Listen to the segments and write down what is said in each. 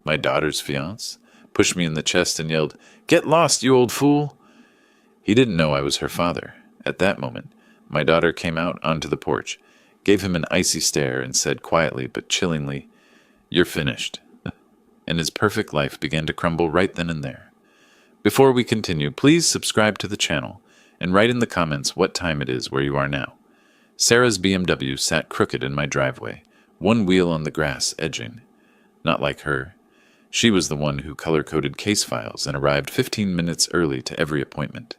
my daughter's fiancé, pushed me in the chest and yelled, "Get lost, you old fool!" He didn't know I was her father. At that moment, my daughter came out onto the porch, gave him an icy stare, and said quietly but chillingly, "You're finished." And his perfect life began to crumble right then and there. Before we continue, please subscribe to the channel and write in the comments what time it is where you are now. Sarah's BMW sat crooked in my driveway, one wheel on the grass edging. Not like her. She was the one who color-coded case files and arrived 15 minutes early to every appointment.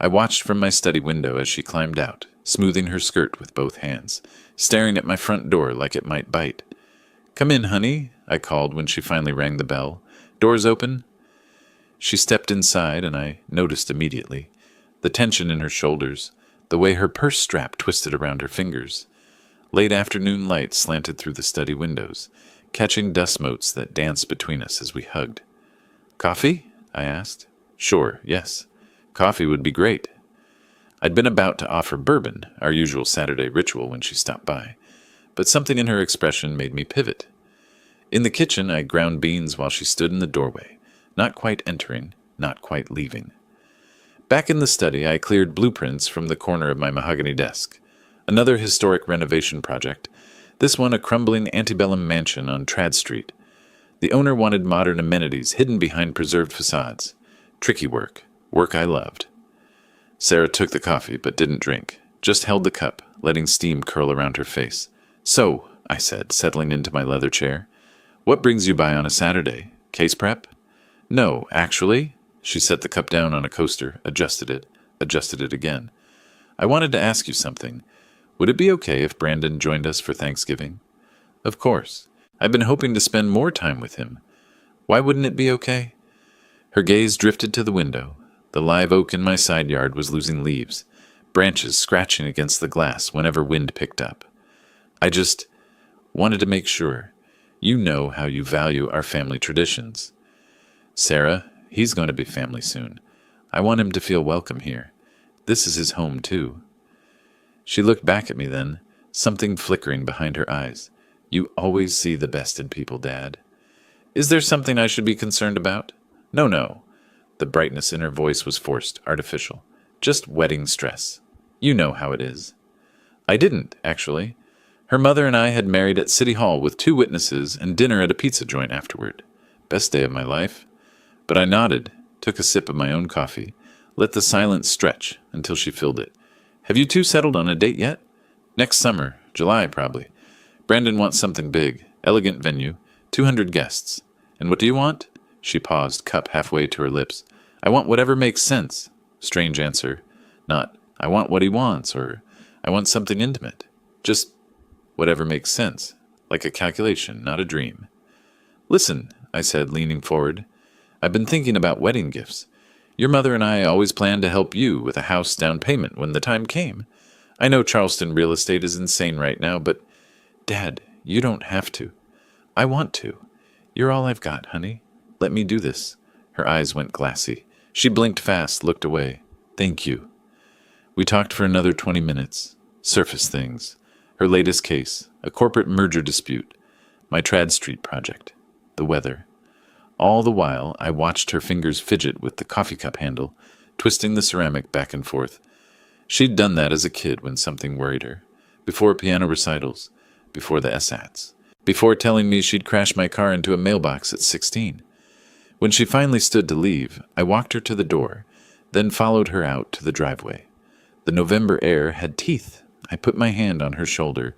I watched from my study window as she climbed out, smoothing her skirt with both hands, staring at my front door like it might bite. "Come in, honey," I called when she finally rang the bell. "Doors open?" She stepped inside, and I noticed immediately the tension in her shoulders, the way her purse strap twisted around her fingers. Late afternoon light slanted through the study windows, catching dust motes that danced between us as we hugged. "Coffee?" I asked. "Sure, yes. Coffee would be great." I'd been about to offer bourbon, our usual Saturday ritual, when she stopped by, but something in her expression made me pivot. In the kitchen, I ground beans while she stood in the doorway, not quite entering, not quite leaving. Back in the study, I cleared blueprints from the corner of my mahogany desk. Another historic renovation project, this one a crumbling antebellum mansion on Trad Street. The owner wanted modern amenities hidden behind preserved facades. Tricky work. Work I loved. Sarah took the coffee but didn't drink, just held the cup, letting steam curl around her face. "So," I said, settling into my leather chair, "what brings you by on a Saturday? Case prep?" "No, actually." She set the cup down on a coaster, adjusted it again. "I wanted to ask you something. Would it be okay if Brandon joined us for Thanksgiving?" "Of course. I've been hoping to spend more time with him. Why wouldn't it be okay?" Her gaze drifted to the window. The live oak in my side yard was losing leaves, branches scratching against the glass whenever wind picked up. "I just wanted to make sure. You know how you value our family traditions." "Sarah, he's going to be family soon. I want him to feel welcome here. This is his home, too." She looked back at me then, something flickering behind her eyes. "You always see the best in people, Dad. Is there something I should be concerned about?" No. The brightness in her voice was forced, artificial. "Just wedding stress. You know how it is." I didn't, actually. Her mother and I had married at City Hall with 2 witnesses and dinner at a pizza joint afterward. Best day of my life. But I nodded, took a sip of my own coffee, let the silence stretch until she filled it. "Have you 2 settled on a date yet?" "Next summer, July probably. Brandon wants something big, elegant venue, 200 guests. And what do you want?" She paused, cup halfway to her lips. "I want whatever makes sense." Strange answer. Not, "I want what he wants," or "I want something intimate." Just whatever makes sense, like a calculation, not a dream. "Listen," I said, leaning forward. "I've been thinking about wedding gifts. Your mother and I always planned to help you with a house down payment when the time came. I know Charleston real estate is insane right now, but Dad, you don't have to. I want to. You're all I've got, honey. Let me do this." Her eyes went glassy. She blinked fast, looked away. "Thank you." We talked for another 20 minutes. Surface things. Her latest case, a corporate merger dispute. My Trad Street project. The weather. All the while, I watched her fingers fidget with the coffee cup handle, twisting the ceramic back and forth. She'd done that as a kid when something worried her. Before piano recitals. Before the SATs. Before telling me she'd crashed my car into a mailbox at 16. When she finally stood to leave, I walked her to the door, then followed her out to the driveway. The November air had teeth. I put my hand on her shoulder,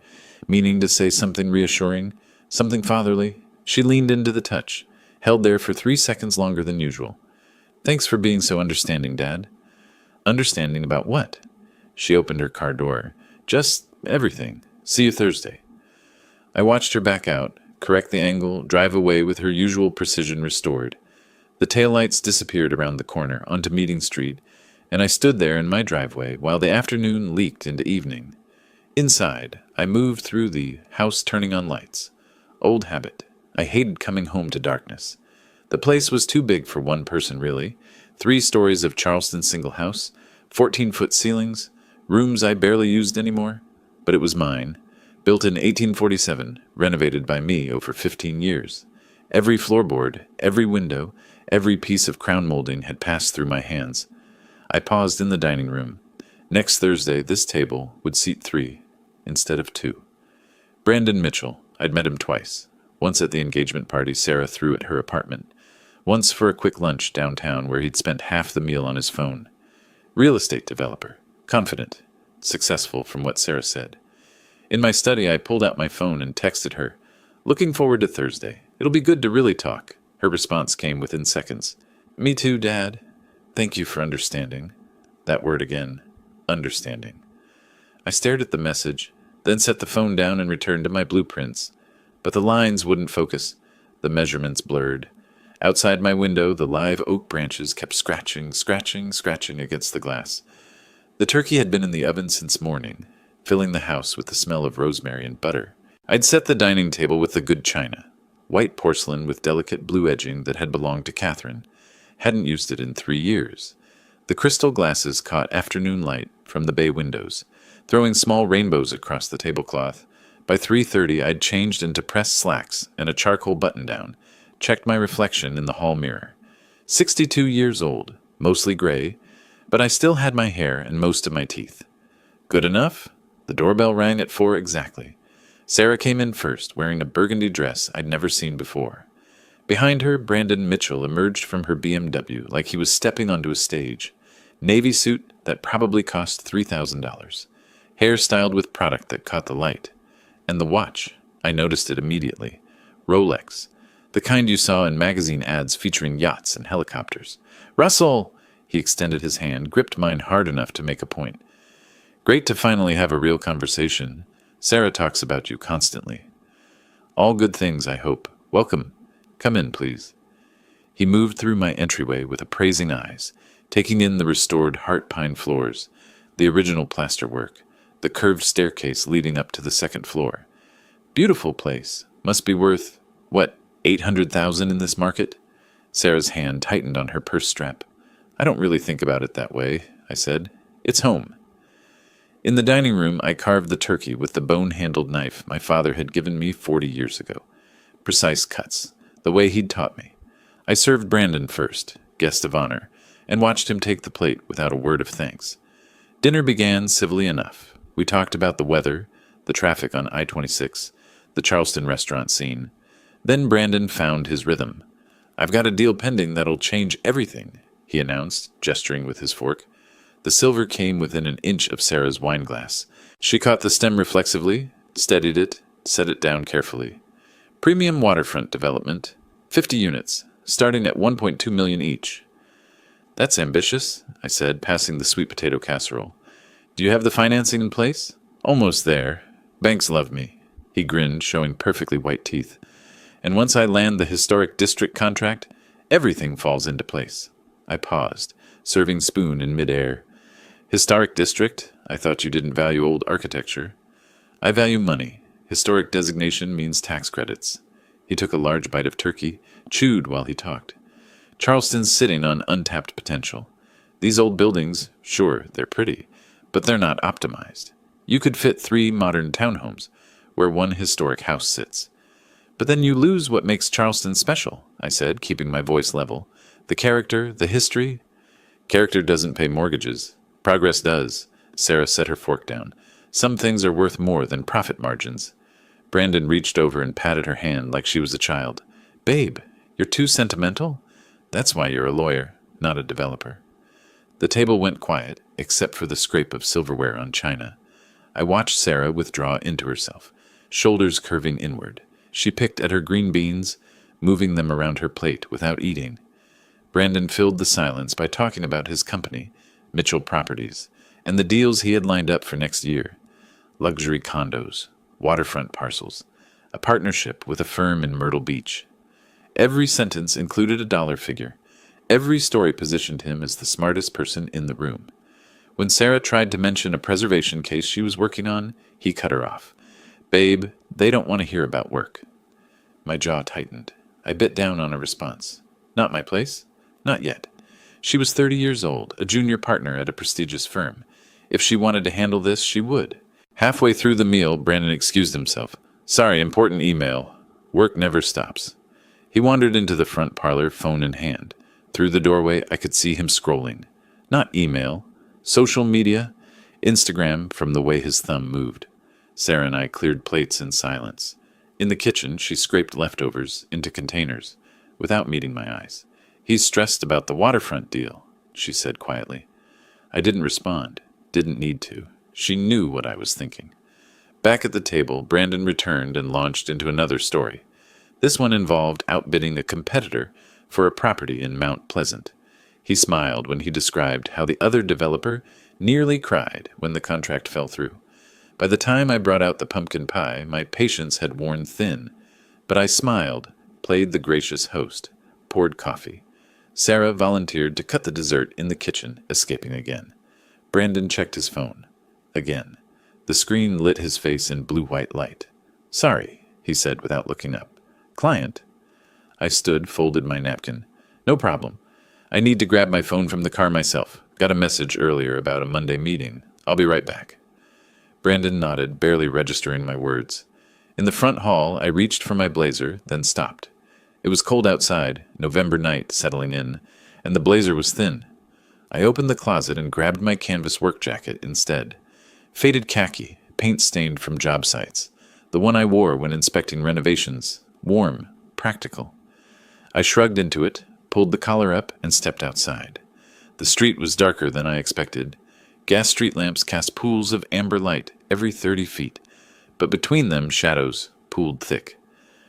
meaning to say something reassuring, something fatherly. She leaned into the touch, held there for 3 seconds longer than usual. "Thanks for being so understanding, Dad." "Understanding about what?" She opened her car door. "Just everything. See you Thursday." I watched her back out, correct the angle, drive away with her usual precision restored. The taillights disappeared around the corner onto Meeting Street, and I stood there in my driveway while the afternoon leaked into evening. Inside, I moved through the house turning on lights. Old habit. I hated coming home to darkness. The place was too big for one person, really. 3 stories of Charleston single house, 14-foot ceilings, rooms I barely used anymore. But it was mine. Built in 1847, renovated by me over 15 years. Every floorboard, every window, every piece of crown molding had passed through my hands. I paused in the dining room. Next Thursday, this table would seat 3 instead of 2. Brandon Mitchell. I'd met him twice. Once at the engagement party Sarah threw at her apartment. Once for a quick lunch downtown where he'd spent half the meal on his phone. Real estate developer. Confident. Successful from what Sarah said. In my study, I pulled out my phone and texted her. Looking forward to Thursday. It'll be good to really talk. Her response came within seconds. Me too, Dad. Thank you for understanding. That word again. Understanding. I stared at the message, then set the phone down and returned to my blueprints. But the lines wouldn't focus. The measurements blurred. Outside my window, the live oak branches kept scratching against the glass. The turkey had been in the oven since morning, filling the house with the smell of rosemary and butter. I'd set the dining table with the good china. White porcelain with delicate blue edging that had belonged to Catherine. Hadn't used it in 3 years. The crystal glasses caught afternoon light from the bay windows, throwing small rainbows across the tablecloth. By 3:30, I'd changed into pressed slacks and a charcoal button-down, checked my reflection in the hall mirror. 62 years old, mostly gray, but I still had my hair and most of my teeth. Good enough? The doorbell rang at 4 exactly. Sarah came in first, wearing a burgundy dress I'd never seen before. Behind her, Brandon Mitchell emerged from her BMW like he was stepping onto a stage. Navy suit that probably cost $3,000. Hair styled with product that caught the light. And the watch. I noticed it immediately. Rolex. The kind you saw in magazine ads featuring yachts and helicopters. Russell! He extended his hand, gripped mine hard enough to make a point. Great to finally have a real conversation. Sarah talks about you constantly. All good things, I hope. Welcome. Come in, please. He moved through my entryway with appraising eyes, taking in the restored heart pine floors, the original plasterwork, the curved staircase leading up to the second floor. Beautiful place. Must be worth, what, $800,000 in this market? Sarah's hand tightened on her purse strap. I don't really think about it that way, I said. It's home. In the dining room, I carved the turkey with the bone-handled knife my father had given me 40 years ago. Precise cuts, the way he'd taught me. I served Brandon first, guest of honor, and watched him take the plate without a word of thanks. Dinner began civilly enough. We talked about the weather, the traffic on I-26, the Charleston restaurant scene. Then Brandon found his rhythm. I've got a deal pending that'll change everything, he announced, gesturing with his fork. The silver came within an inch of Sarah's wineglass. She caught the stem reflexively, steadied it, set it down carefully. Premium waterfront development, 50 units, starting at $1.2 million each. That's ambitious, I said, passing the sweet potato casserole. Do you have the financing in place? Almost there. Banks love me. He grinned, showing perfectly white teeth. And once I land the historic district contract, everything falls into place. I paused, serving spoon in midair. Historic district? I thought you didn't value old architecture. I value money. Historic designation means tax credits. He took a large bite of turkey, chewed while he talked. Charleston's sitting on untapped potential. These old buildings, sure, they're pretty, but they're not optimized. You could fit 3 modern townhomes, where 1 historic house sits. But then you lose what makes Charleston special, I said, keeping my voice level. The character, the history. Character doesn't pay mortgages. Progress does. Sarah set her fork down. Some things are worth more than profit margins. Brandon reached over and patted her hand like she was a child. Babe, you're too sentimental? That's why you're a lawyer, not a developer. The table went quiet, except for the scrape of silverware on china. I watched Sarah withdraw into herself, shoulders curving inward. She picked at her green beans, moving them around her plate without eating. Brandon filled the silence by talking about his company, Mitchell Properties, and the deals he had lined up for next year. Luxury condos, waterfront parcels, a partnership with a firm in Myrtle Beach. Every sentence included a dollar figure. Every story positioned him as the smartest person in the room. When Sarah tried to mention a preservation case she was working on, he cut her off. Babe, they don't want to hear about work. My jaw tightened. I bit down on a response. Not my place? Not yet. She was 30 years old, a junior partner at a prestigious firm. If she wanted to handle this, she would. Halfway through the meal, Brandon excused himself. Sorry, important email. Work never stops. He wandered into the front parlor, phone in hand. Through the doorway, I could see him scrolling. Not email, social media, Instagram from the way his thumb moved. Sarah and I cleared plates in silence. In the kitchen, she scraped leftovers into containers, without meeting my eyes. He's stressed about the waterfront deal, she said quietly. I didn't respond, didn't need to. She knew what I was thinking. Back at the table, Brandon returned and launched into another story. This one involved outbidding a competitor for a property in Mount Pleasant. He smiled when he described how the other developer nearly cried when the contract fell through. By the time I brought out the pumpkin pie, my patience had worn thin, but I smiled, played the gracious host, poured coffee. Sarah volunteered to cut the dessert in the kitchen, escaping again. Brandon checked his phone. Again. The screen lit his face in blue-white light. "Sorry," he said without looking up. "Client?" I stood, folded my napkin. "No problem. I need to grab my phone from the car myself. Got a message earlier about a Monday meeting. I'll be right back." Brandon nodded, barely registering my words. In the front hall, I reached for my blazer, then stopped. It was cold outside, November night settling in, and the blazer was thin. I opened the closet and grabbed my canvas work jacket instead. Faded khaki, paint-stained from job sites. The one I wore when inspecting renovations. Warm, practical. I shrugged into it, pulled the collar up, and stepped outside. The street was darker than I expected. Gas street lamps cast pools of amber light every 30 feet, but between them shadows pooled thick.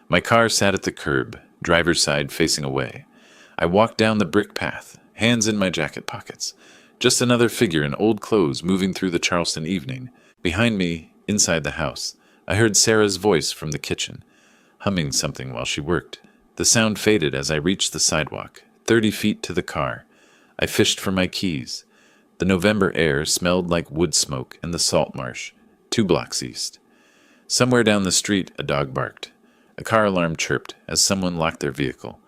My car sat at the curb, driver's side facing away. I walked down the brick path, hands in my jacket pockets. Just another figure in old clothes moving through the Charleston evening. Behind me, inside the house, I heard Sarah's voice from the kitchen, humming something while she worked. The sound faded as I reached the sidewalk, 30 feet to the car. I fished for my keys. The November air smelled like wood smoke and the salt marsh, 2 blocks east. Somewhere down the street, a dog barked. A car alarm chirped as someone locked their vehicle.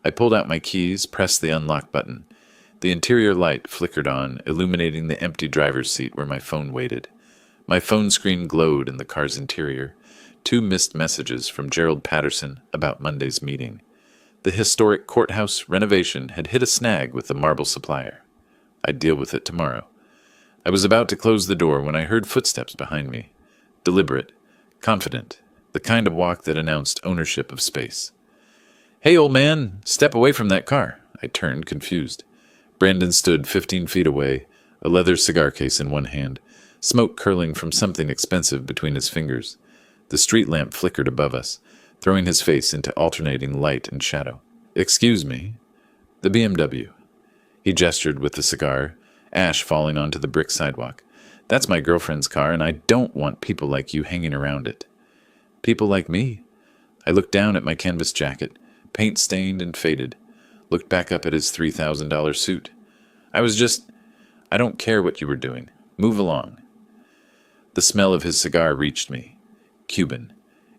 I pulled out my keys, pressed the unlock button. The interior light flickered on, illuminating the empty driver's seat where my phone waited. My phone screen glowed in the car's interior. 2 missed messages from Gerald Patterson about Monday's meeting. The historic courthouse renovation had hit a snag with the marble supplier. I'd deal with it tomorrow. I was about to close the door when I heard footsteps behind me. Deliberate, confident, the kind of walk that announced ownership of space. "Hey, old man, step away from that car." I turned, confused. Brandon stood 15 feet away, a leather cigar case in one hand, smoke curling from something expensive between his fingers. The street lamp flickered above us, throwing his face into alternating light and shadow. "Excuse me." "The BMW." He gestured with the cigar, ash falling onto the brick sidewalk. "That's my girlfriend's car, and I don't want people like you hanging around it." "People like me?" I looked down at my canvas jacket, paint-stained and faded, looked back up at his $3,000 suit. I don't care what you were doing. Move along." The smell of his cigar reached me. Cuban.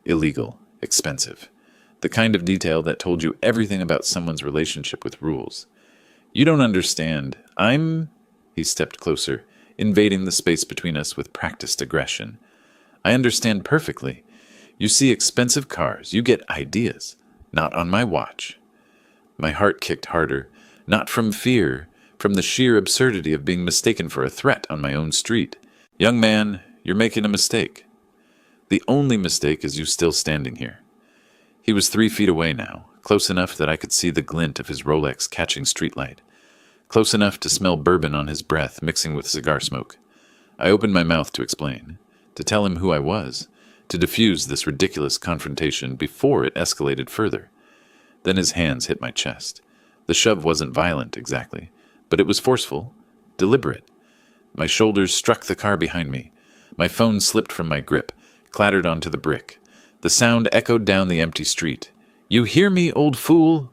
Illegal. Expensive. The kind of detail that told you everything about someone's relationship with rules. "You don't understand. He stepped closer, invading the space between us with practiced aggression. "I understand perfectly. You see expensive cars. You get ideas. Not on my watch." My heart kicked harder, not from fear, from the sheer absurdity of being mistaken for a threat on my own street. "Young man, you're making a mistake. The only mistake is you still standing here." He was 3 feet away now, close enough that I could see the glint of his Rolex catching streetlight, close enough to smell bourbon on his breath mixing with cigar smoke. I opened my mouth to explain, to tell him who I was, to diffuse this ridiculous confrontation before it escalated further. Then his hands hit my chest. The shove wasn't violent, exactly, but it was forceful, deliberate. My shoulders struck the car behind me. My phone slipped from my grip, clattered onto the brick. The sound echoed down the empty street. "You hear me, old fool?"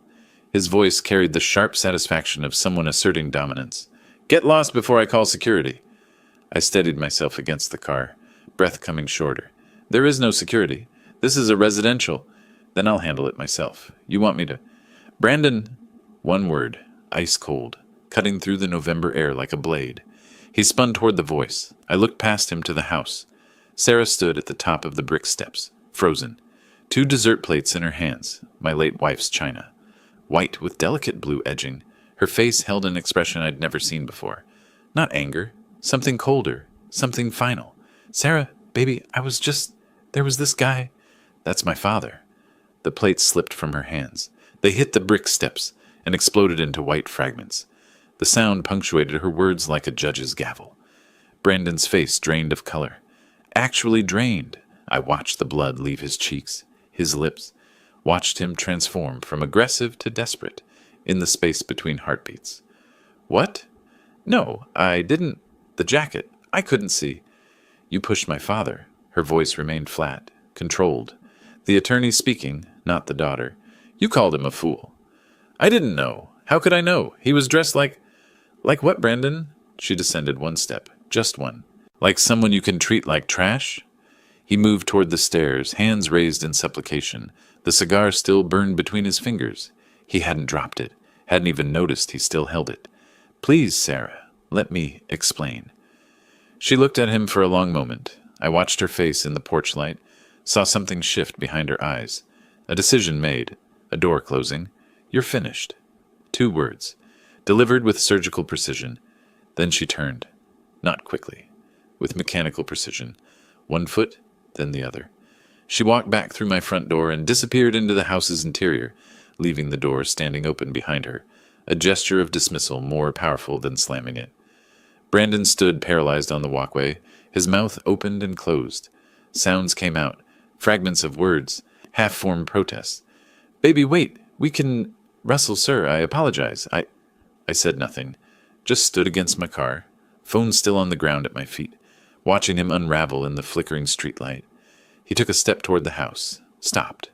His voice carried the sharp satisfaction of someone asserting dominance. "Get lost before I call security." I steadied myself against the car, breath coming shorter. "There is no security. This is a residential. Then I'll handle it myself. You want me to—" "Brandon!" One word, ice cold, cutting through the November air like a blade. He spun toward the voice. I looked past him to the house. Sarah stood at the top of the brick steps, frozen. 2 dessert plates in her hands, my late wife's china. White with delicate blue edging, her face held an expression I'd never seen before. Not anger, something colder, something final. "Sarah, baby, there was this guy." "That's my father." The plates slipped from her hands. They hit the brick steps and exploded into white fragments. The sound punctuated her words like a judge's gavel. Brandon's face drained of color. Actually drained. I watched the blood leave his cheeks, his lips, watched him transform from aggressive to desperate in the space between heartbeats. "What?" "No, I didn't. The jacket. I couldn't see." "You pushed my father." Her voice remained flat, controlled. The attorney speaking, not the daughter. "You called him a fool." "I didn't know. How could I know? He was dressed like..." "Like what, Brandon?" She descended one step, just one. "Like someone you can treat like trash?" He moved toward the stairs, hands raised in supplication. The cigar still burned between his fingers. He hadn't dropped it, hadn't even noticed he still held it. "Please, Sarah, let me explain." She looked at him for a long moment. I watched her face in the porch light, saw something shift behind her eyes. A decision made, a door closing. "You're finished." 2 words, delivered with surgical precision. Then she turned, not quickly, with mechanical precision. 1 foot, then the other. She walked back through my front door and disappeared into the house's interior, leaving the door standing open behind her, a gesture of dismissal more powerful than slamming it. Brandon stood paralyzed on the walkway, his mouth opened and closed. Sounds came out, fragments of words, half-formed protests. "Baby, wait, we can..." "Russell, sir, I apologize. I said nothing, just stood against my car, phone still on the ground at my feet, watching him unravel in the flickering streetlight. He took a step toward the house, stopped,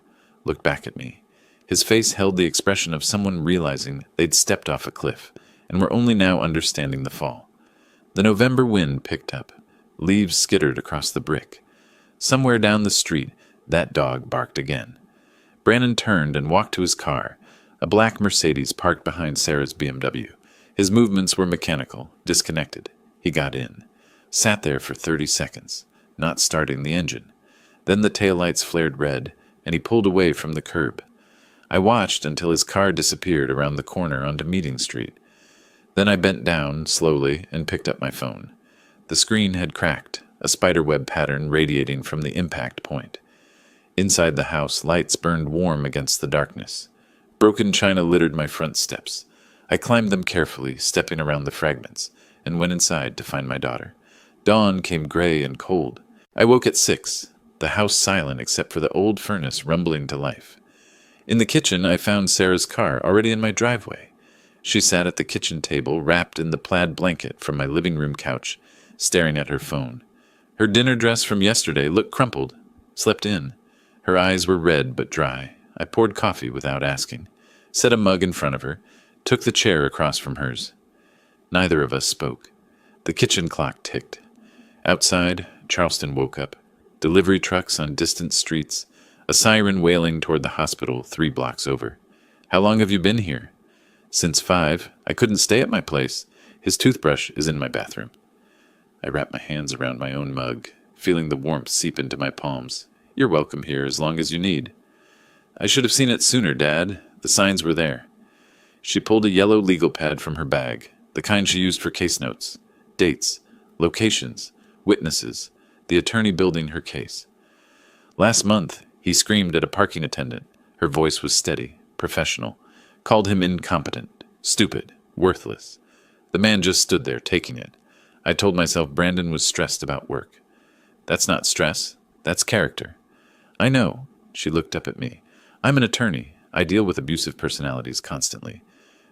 looked back at me. His face held the expression of someone realizing they'd stepped off a cliff and were only now understanding the fall. The November wind picked up. Leaves skittered across the brick. Somewhere down the street, that dog barked again. Brandon turned and walked to his car, a black Mercedes parked behind Sarah's BMW. His movements were mechanical, disconnected. He got in. Sat there for 30 seconds, not starting the engine. Then the taillights flared red, and he pulled away from the curb. I watched until his car disappeared around the corner onto Meeting Street. Then I bent down, slowly, and picked up my phone. The screen had cracked, a spiderweb pattern radiating from the impact point. Inside the house, lights burned warm against the darkness. Broken china littered my front steps. I climbed them carefully, stepping around the fragments, and went inside to find my daughter. Dawn came gray and cold. I woke at 6, the house silent except for the old furnace rumbling to life. In the kitchen, I found Sarah's car already in my driveway. She sat at the kitchen table, wrapped in the plaid blanket from my living room couch, staring at her phone. Her dinner dress from yesterday looked crumpled, slept in. Her eyes were red but dry. I poured coffee without asking, set a mug in front of her, took the chair across from hers. Neither of us spoke. The kitchen clock ticked. Outside, Charleston woke up. Delivery trucks on distant streets, a siren wailing toward the hospital 3 blocks over. "How long have you been here?" "Since 5. I couldn't stay at my place. His toothbrush is in my bathroom." I wrapped my hands around my own mug, feeling the warmth seep into my palms. "You're welcome here as long as you need." "I should have seen it sooner, Dad. The signs were there." She pulled a yellow legal pad from her bag, the kind she used for case notes. Dates, locations, witnesses, the attorney building her case. "Last month, he screamed at a parking attendant." Her voice was steady, professional. "Called him incompetent, stupid, worthless." The man just stood there, taking it. I told myself Brandon was stressed about work. "That's not stress. That's character." "I know." She looked up at me. "I'm an attorney. I deal with abusive personalities constantly.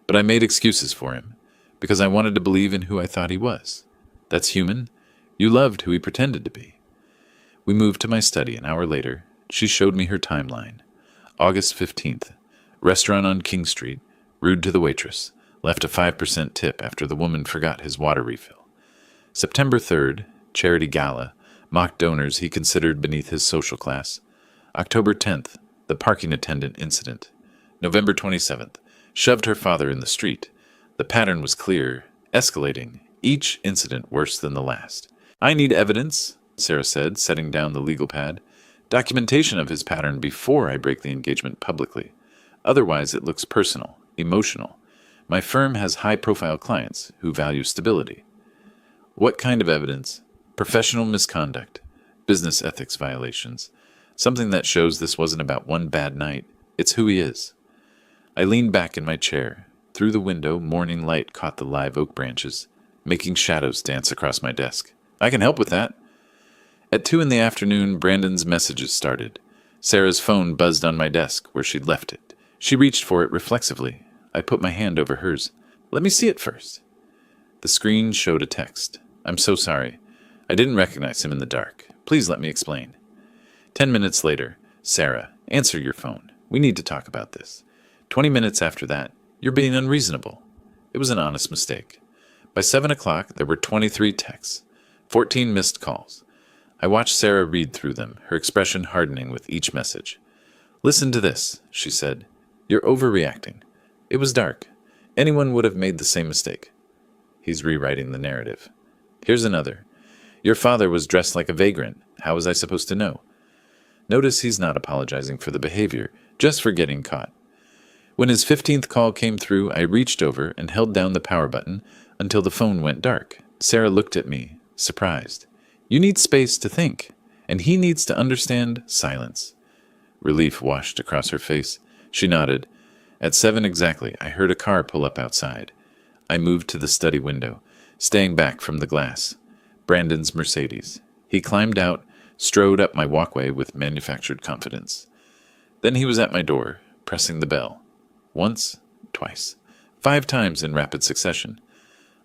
But I made excuses for him, because I wanted to believe in who I thought he was. That's human. You loved who he pretended to be." We moved to my study an hour later. She showed me her timeline. August 15th. Restaurant on King Street. Rude to the waitress. Left a 5% tip after the woman forgot his water refill. September 3rd. Charity gala. Mocked donors he considered beneath his social class. October 10th. The parking attendant incident. November 27th. Shoved her father in the street. The pattern was clear, escalating, each incident worse than the last. "I need evidence," Sarah said, setting down the legal pad. Documentation of his pattern before I break the engagement publicly. Otherwise, it looks personal, emotional. My firm has high-profile clients who value stability. What kind of evidence? Professional misconduct, business ethics violations, something that shows this wasn't about one bad night. It's who he is. I leaned back in my chair. Through the window, morning light caught the live oak branches, making shadows dance across my desk. I can help with that. At 2 in the afternoon, Brandon's messages started. Sarah's phone buzzed on my desk where she'd left it. She reached for it reflexively. I put my hand over hers. Let me see it first. The screen showed a text. I'm so sorry. I didn't recognize him in the dark. Please let me explain. 10 minutes later, Sarah, answer your phone. We need to talk about this. 20 minutes after that, you're being unreasonable. It was an honest mistake. By 7 o'clock, there were 23 texts, 14 missed calls. I watched Sarah read through them, her expression hardening with each message. Listen to this, she said. You're overreacting. It was dark. Anyone would have made the same mistake. He's rewriting the narrative. Here's another. Your father was dressed like a vagrant. How was I supposed to know? Notice he's not apologizing for the behavior, just for getting caught. When his 15th call came through, I reached over and held down the power button until the phone went dark. Sarah looked at me, surprised. You need space to think, and he needs to understand silence. Relief washed across her face. She nodded. At 7 exactly, I heard a car pull up outside. I moved to the study window, staying back from the glass. Brandon's Mercedes. He climbed out, strode up my walkway with manufactured confidence. Then he was at my door, pressing the bell. Once, twice, 5 times in rapid succession.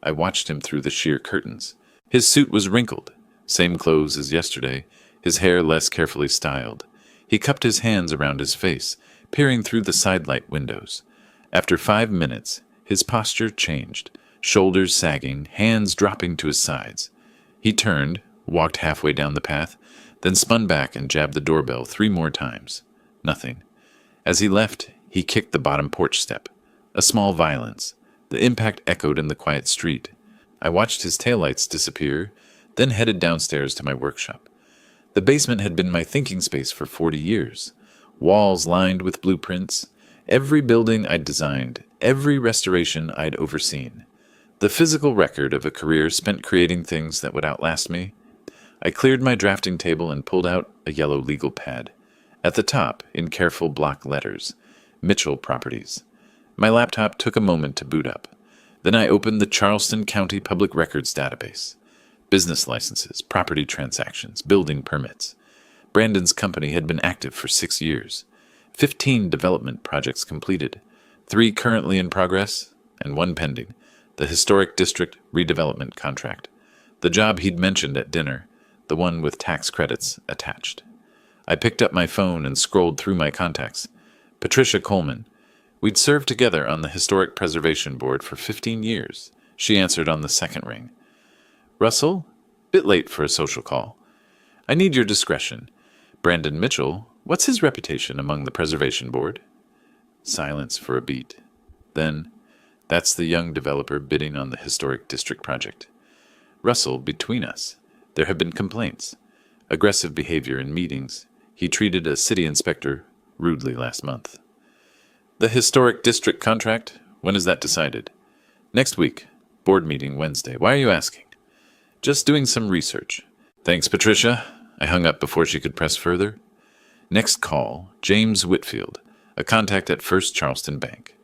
I watched him through the sheer curtains. His suit was wrinkled, same clothes as yesterday, his hair less carefully styled. He cupped his hands around his face, peering through the sidelight windows. After 5 minutes, his posture changed, shoulders sagging, hands dropping to his sides. He turned, walked halfway down the path, then spun back and jabbed the doorbell 3 more times. Nothing. As he left, he kicked the bottom porch step. A small violence. The impact echoed in the quiet street. I watched his taillights disappear, then headed downstairs to my workshop. The basement had been my thinking space for 40 years. Walls lined with blueprints. Every building I'd designed, every restoration I'd overseen. The physical record of a career spent creating things that would outlast me. I cleared my drafting table and pulled out a yellow legal pad. At the top, in careful block letters, Mitchell Properties. My laptop took a moment to boot up. Then I opened the Charleston County Public Records database. Business licenses, property transactions, building permits. Brandon's company had been active for 6 years. 15 development projects completed, 3 currently in progress, and 1 pending. The Historic District redevelopment contract. The job he'd mentioned at dinner, the one with tax credits attached. I picked up my phone and scrolled through my contacts. Patricia Coleman. We'd served together on the Historic Preservation Board for 15 years. She answered on the second ring. Russell? Bit late for a social call. I need your discretion. Brandon Mitchell, what's his reputation among the Preservation Board? Silence for a beat. Then, that's the young developer bidding on the Historic District project. Russell, between us, there have been complaints. Aggressive behavior in meetings. He treated a city inspector rudely last month. The Historic District contract, when is that decided? Next week. Board meeting Wednesday. Why are you asking? Just doing some research. Thanks, Patricia. I hung up before she could press further. Next call, James Whitfield, a contact at First Charleston Bank.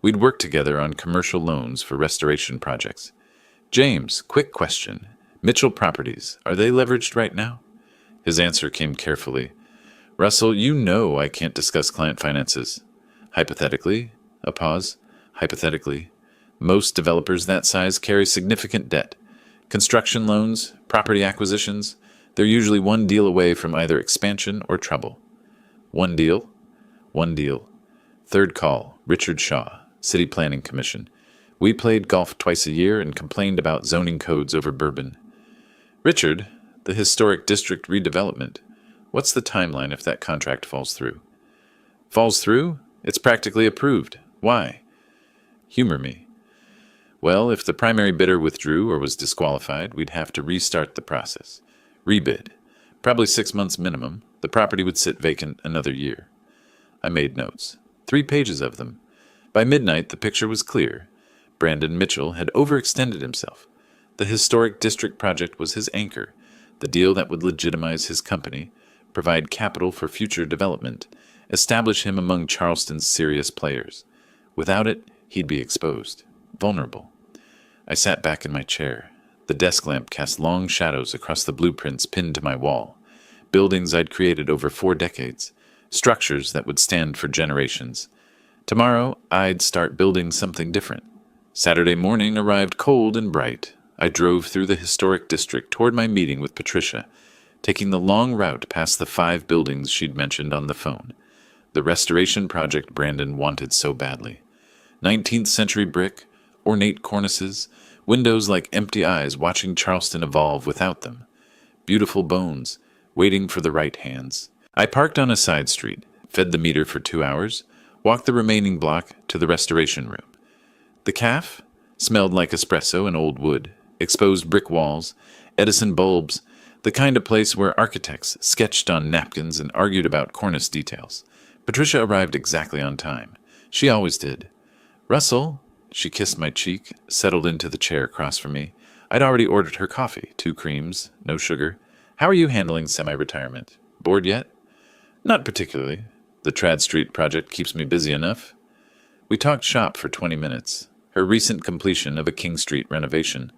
We'd worked together on commercial loans for restoration projects. James, quick question. Mitchell Properties, are they leveraged right now? His answer came carefully. Russell, you know I can't discuss client finances. Hypothetically, a pause, hypothetically, most developers that size carry significant debt. Construction loans, property acquisitions, they're usually one deal away from either expansion or trouble. One deal? One deal. Third call, Richard Shaw, City Planning Commission. We played golf twice a year and complained about zoning codes over bourbon. Richard, the Historic District redevelopment. What's the timeline if that contract falls through? Falls through? It's practically approved. Why? Humor me. Well, if the primary bidder withdrew or was disqualified, we'd have to restart the process. Rebid. Probably 6 months minimum. The property would sit vacant another year. I made notes. 3 pages of them. By midnight, the picture was clear. Brandon Mitchell had overextended himself. The historic district project was his anchor, the deal that would legitimize his company, provide capital for future development, establish him among Charleston's serious players. Without it, he'd be exposed, vulnerable. I sat back in my chair. The desk lamp cast long shadows across the blueprints pinned to my wall. Buildings I'd created over 4 decades. Structures that would stand for generations. Tomorrow, I'd start building something different. Saturday morning arrived cold and bright. I drove through the historic district toward my meeting with Patricia, taking the long route past the 5 buildings she'd mentioned on the phone. The restoration project Brandon wanted so badly. 19th century brick, ornate cornices, windows like empty eyes watching Charleston evolve without them. Beautiful bones, waiting for the right hands. I parked on a side street, fed the meter for 2 hours, walked the remaining block to the restoration room. The caf smelled like espresso and old wood, exposed brick walls, Edison bulbs, the kind of place where architects sketched on napkins and argued about cornice details. Patricia arrived exactly on time. She always did. Russell, she kissed my cheek, settled into the chair across from me. I'd already ordered her coffee, 2 creams, no sugar. How are you handling semi-retirement? Bored yet? Not particularly. The Trad Street project keeps me busy enough. We talked shop for 20 minutes. Her recent completion of a King Street renovation.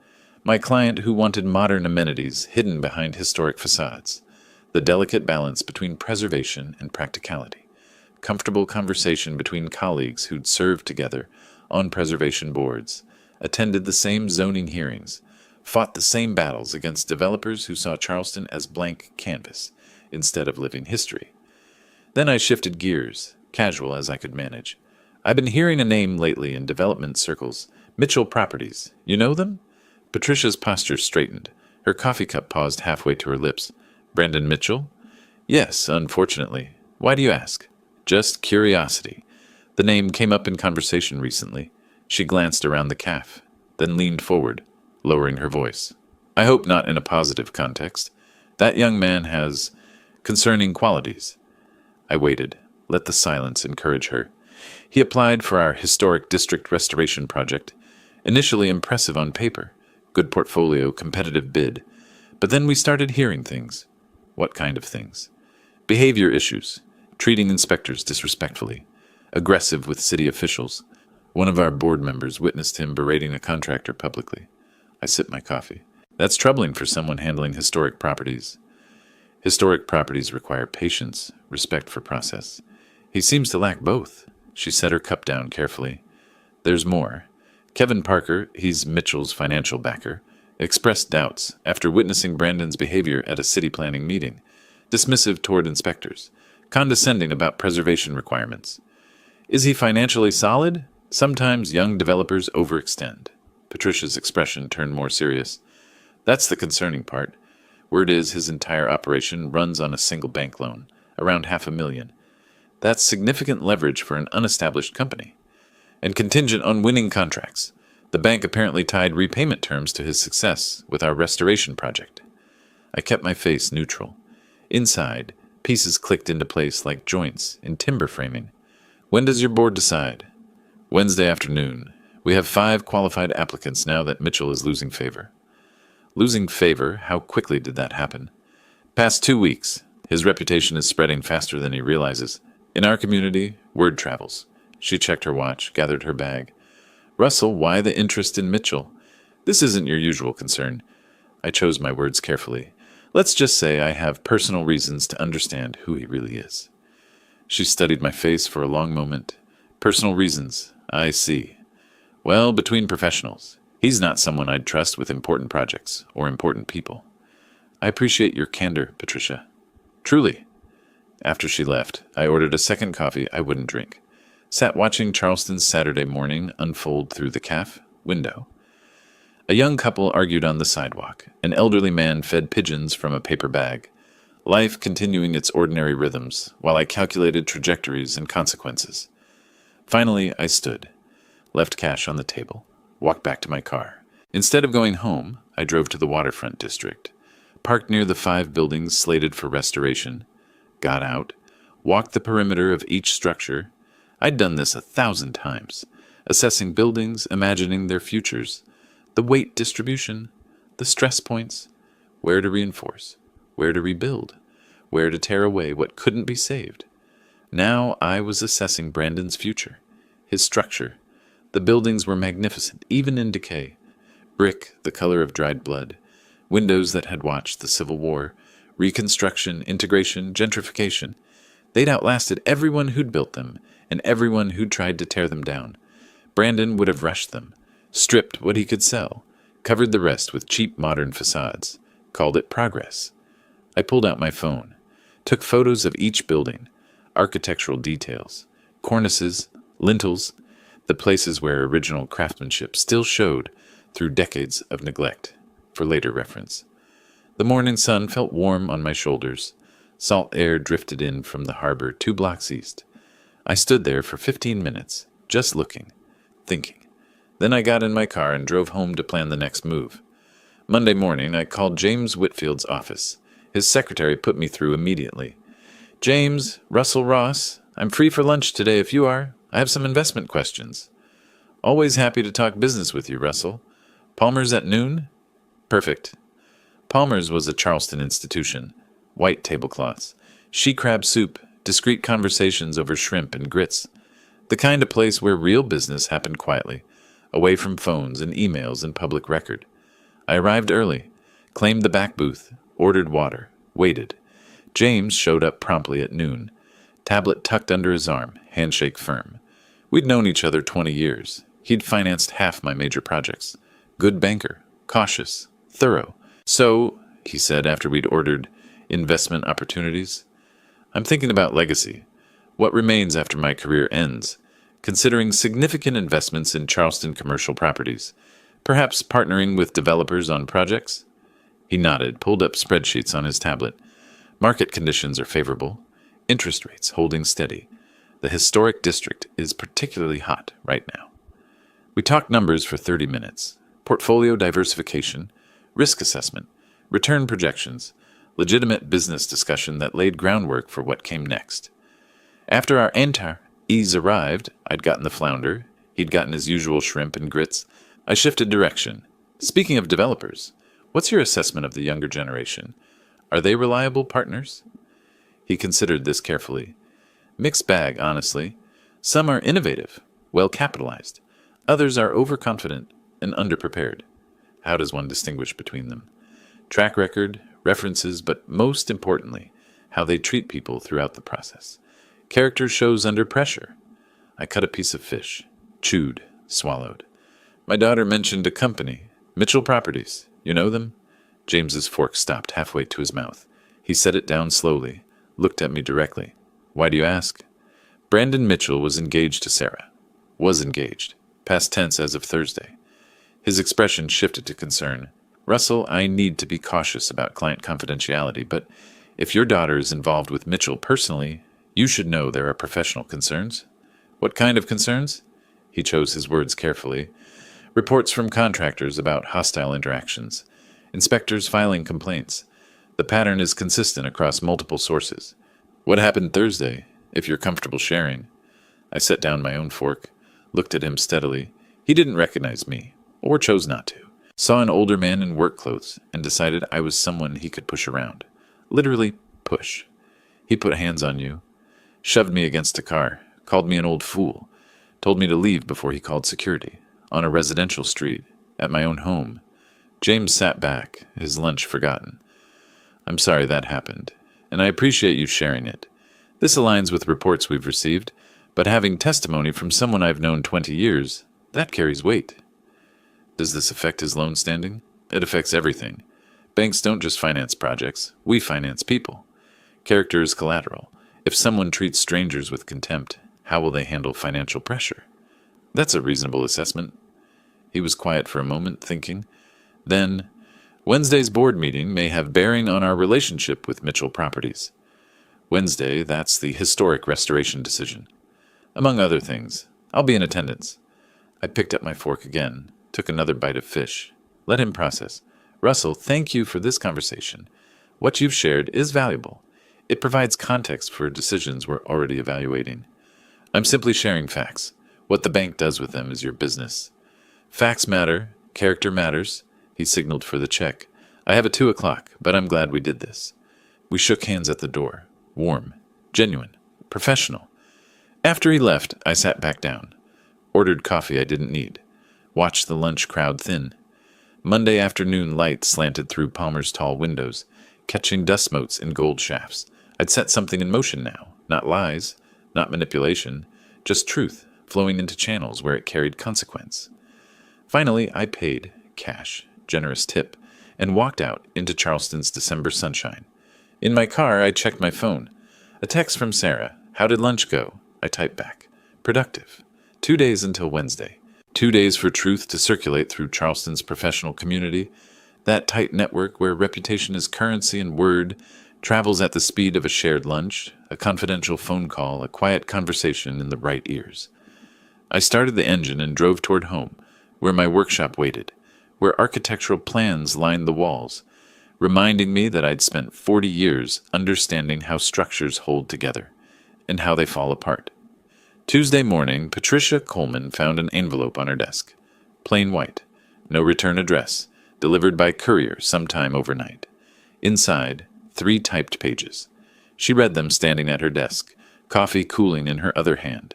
My client who wanted modern amenities hidden behind historic facades. The delicate balance between preservation and practicality. Comfortable conversation between colleagues who'd served together on preservation boards, attended the same zoning hearings, fought the same battles against developers who saw Charleston as blank canvas instead of living history. Then I shifted gears, casual as I could manage. I've been hearing a name lately in development circles, Mitchell Properties. You know them? Patricia's posture straightened. Her coffee cup paused halfway to her lips. Brandon Mitchell? Yes, unfortunately. Why do you ask? Just curiosity. The name came up in conversation recently. She glanced around the caf, then leaned forward, lowering her voice. I hope not in a positive context. That young man has concerning qualities. I waited, let the silence encourage her. He applied for our historic district restoration project. Initially impressive on paper. Good portfolio, competitive bid. But then we started hearing things. What kind of things? Behavior issues. Treating inspectors disrespectfully. Aggressive with city officials. One of our board members witnessed him berating a contractor publicly. I sipped my coffee. That's troubling for someone handling historic properties. Historic properties require patience, respect for process. He seems to lack both. She set her cup down carefully. There's more. Kevin Parker, he's Mitchell's financial backer, expressed doubts after witnessing Brandon's behavior at a city planning meeting. Dismissive toward inspectors. Condescending about preservation requirements. Is he financially solid? Sometimes young developers overextend. Patricia's expression turned more serious. That's the concerning part. Word is his entire operation runs on a single bank loan, around $500,000. That's significant leverage for an unestablished company. And contingent on winning contracts. The bank apparently tied repayment terms to his success with our restoration project. I kept my face neutral. Inside, pieces clicked into place like joints in timber framing. When does your board decide? Wednesday afternoon. We have 5 qualified applicants now that Mitchell is losing favor. Losing favor? How quickly did that happen? Past 2 weeks. His reputation is spreading faster than he realizes. In our community, word travels. She checked her watch, gathered her bag. Russell, why the interest in Mitchell? This isn't your usual concern. I chose my words carefully. Let's just say I have personal reasons to understand who he really is. She studied my face for a long moment. Personal reasons, I see. Well, between professionals, he's not someone I'd trust with important projects or important people. I appreciate your candor, Patricia. Truly. After she left, I ordered a second coffee I wouldn't drink. Sat watching Charleston's Saturday morning unfold through the caf window. A young couple argued on the sidewalk. An elderly man fed pigeons from a paper bag. Life continuing its ordinary rhythms, while I calculated trajectories and consequences. Finally, I stood, left cash on the table, walked back to my car. Instead of going home, I drove to the waterfront district, parked near the 5 buildings slated for restoration. got out, walked the perimeter of each structure. I'd done this 1,000 times, assessing buildings, imagining their futures, the weight distribution, the stress points, where to reinforce, where to rebuild, where to tear away what couldn't be saved. Now I was assessing Brandon's future, his structure. The buildings were magnificent, even in decay. Brick the color of dried blood, windows that had watched the Civil War, reconstruction, integration, gentrification. They'd outlasted everyone who'd built them and everyone who'd tried to tear them down. Brandon would have rushed them, stripped what he could sell, covered the rest with cheap modern facades, called it progress. I pulled out my phone, took photos of each building, architectural details, cornices, lintels, the places where original craftsmanship still showed through decades of neglect, for later reference. The morning sun felt warm on my shoulders. Salt air drifted in from the harbor 2 blocks east. I stood there for 15 minutes, just looking, thinking. Then I got in my car and drove home to plan the next move. Monday morning, I called James Whitfield's office. His secretary put me through immediately. "James, Russell Ross, I'm free for lunch today if you are. I have some investment questions." "Always happy to talk business with you, Russell. Palmer's at noon?" "Perfect." Palmer's was a Charleston institution. White tablecloths, she-crab soup, discreet conversations over shrimp and grits. The kind of place where real business happened quietly, away from phones and emails and public record. I arrived early, claimed the back booth, ordered water, waited. James showed up promptly at noon, tablet tucked under his arm, handshake firm. We'd known each other 20 years. He'd financed half my major projects. Good banker, cautious, thorough. "So," he said after we'd ordered investment opportunities, "I'm thinking about legacy. What remains after my career ends? Considering significant investments in Charleston commercial properties. Perhaps partnering with developers on projects?" He nodded, pulled up spreadsheets on his tablet. "Market conditions are favorable. Interest rates holding steady. The historic district is particularly hot right now." We talked numbers for 30 minutes. Portfolio diversification, risk assessment, return projections, legitimate business discussion that laid groundwork for what came next. After our ease arrived, I'd gotten the flounder, he'd gotten his usual shrimp and grits. I shifted direction. "Speaking of developers, what's your assessment of the younger generation? Are they reliable partners?" He considered this carefully. "Mixed bag, honestly. Some are innovative, well capitalized. Others are overconfident and underprepared. How does one distinguish between them? Track record, references, but most importantly, how they treat people throughout the process. Character shows under pressure." I cut a piece of fish, chewed, swallowed. "My daughter mentioned a company, Mitchell Properties. You know them?" James's fork stopped halfway to his mouth. He set it down slowly, looked at me directly. "Why do you ask?" Brandon Mitchell was engaged to Sarah. Was engaged. Past tense as of Thursday. His expression shifted to concern. "Russell, I need to be cautious about client confidentiality, but if your daughter is involved with Mitchell personally, you should know there are professional concerns." "What kind of concerns?" He chose his words carefully. "Reports from contractors about hostile interactions. Inspectors filing complaints. The pattern is consistent across multiple sources." "What happened Thursday, if you're comfortable sharing?" I set down my own fork, looked at him steadily. He didn't recognize me, or chose not to. Saw an older man in work clothes and decided I was someone he could push around. Literally push. He put hands on you, shoved me against a car, called me an old fool, told me to leave before he called security, on a residential street, at my own home. James sat back, his lunch forgotten. "I'm sorry that happened, and I appreciate you sharing it. This aligns with reports we've received, but having testimony from someone I've known 20 years, that carries weight." "Does this affect his loan standing?" "It affects everything. Banks don't just finance projects. We finance people. Character is collateral. If someone treats strangers with contempt, how will they handle financial pressure?" "That's a reasonable assessment." He was quiet for a moment, thinking. Then, "Wednesday's board meeting may have bearing on our relationship with Mitchell Properties." "Wednesday, that's the historic restoration decision." "Among other things. I'll be in attendance." I picked up my fork again, took another bite of fish. Let him process. "Russell, thank you for this conversation. What you've shared is valuable. It provides context for decisions we're already evaluating. I'm simply sharing facts. What the bank does with them is your business. Facts matter. Character matters. He signaled for the check. I have a 2 o'clock, but I'm glad we did this. We shook hands at the door. Warm. Genuine. Professional. After he left, I sat back down. Ordered coffee I didn't need. Watched the lunch crowd thin. Monday afternoon light slanted through Palmer's tall windows, catching dust motes in gold shafts. I'd set something in motion now. Not lies, not manipulation, just truth flowing into channels where it carried consequence. Finally, I paid, cash, generous tip, and walked out into Charleston's December sunshine. In my car, I checked my phone. A text from Sarah. How did lunch go? I typed back. Productive. 2 days until Wednesday. 2 days for truth to circulate through Charleston's professional community. That tight network where reputation is currency and word travels at the speed of a shared lunch, a confidential phone call, a quiet conversation in the right ears. I started the engine and drove toward home, where my workshop waited, where architectural plans lined the walls, reminding me that I'd spent 40 years understanding how structures hold together and how they fall apart. Tuesday morning, Patricia Coleman found an envelope on her desk. Plain white, no return address, delivered by courier sometime overnight. Inside, 3 typed pages. She read them standing at her desk, coffee cooling in her other hand.